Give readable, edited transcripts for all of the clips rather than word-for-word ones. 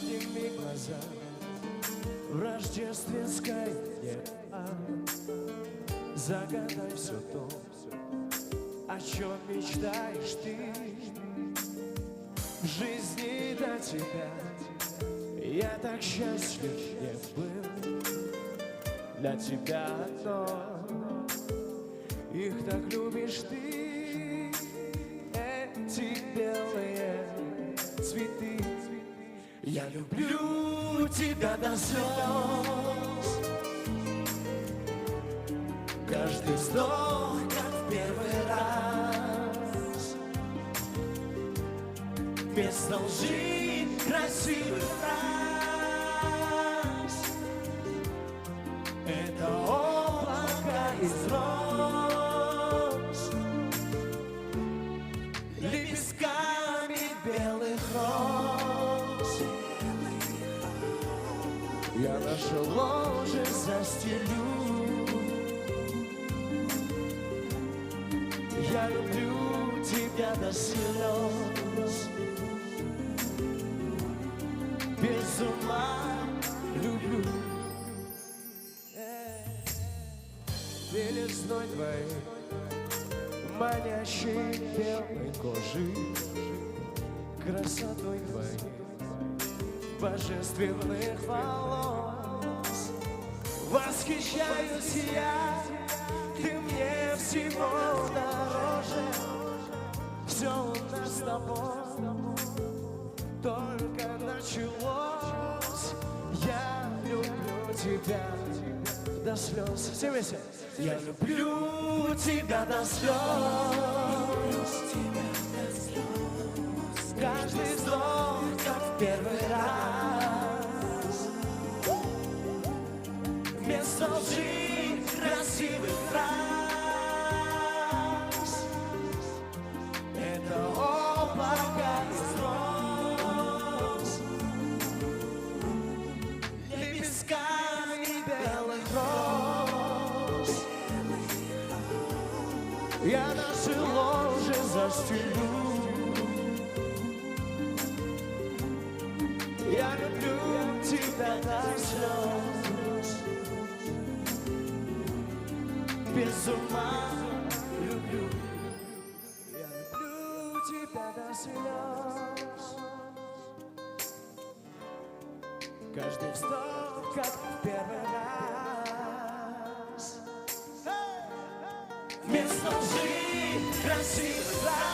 Подними глаза в рождественское небо, загадай все то, о чем мечтаешь ты. В жизни до тебя я так счастлив не был. Для тебя одно, их так любишь ты. Эти белые цветы. Я люблю тебя до слез. Каждый вздох, как в первый раз. Вместо лжи красивых фраз. Это облако из роз, лепестками белых роз. Я наше ложе застелю. Я люблю тебя до слез. Без ума люблю. Белизной твоей, манящей белой кожи, красотой твоей божественных волос. Восхищаюсь я, ты мне всего дороже. Все у нас с тобой только началось. Я люблю тебя до слез. Все вместе. Я люблю тебя до слез. Каждый вздох, как в первый раз. Вместо лжи красивых фраз. Это облако из роз, лепестками белых роз. Я наше ложе застелю. Я люблю тебя до слез. Без ума люблю. Я люблю тебя до слез. Каждый вздох, как в первый раз. Вместо лжи красивых фраз.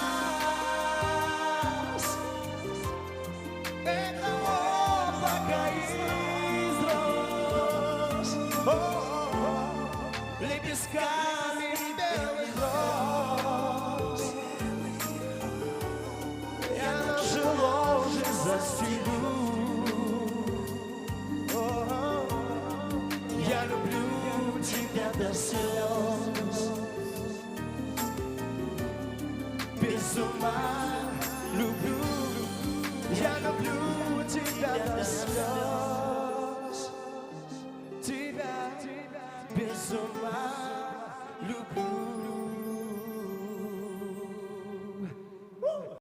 Это облако из роз, лепестками белых роз. Я наше ложе застелю. Я люблю тебя до слез. Без ума люблю. Я люблю тебя до слез.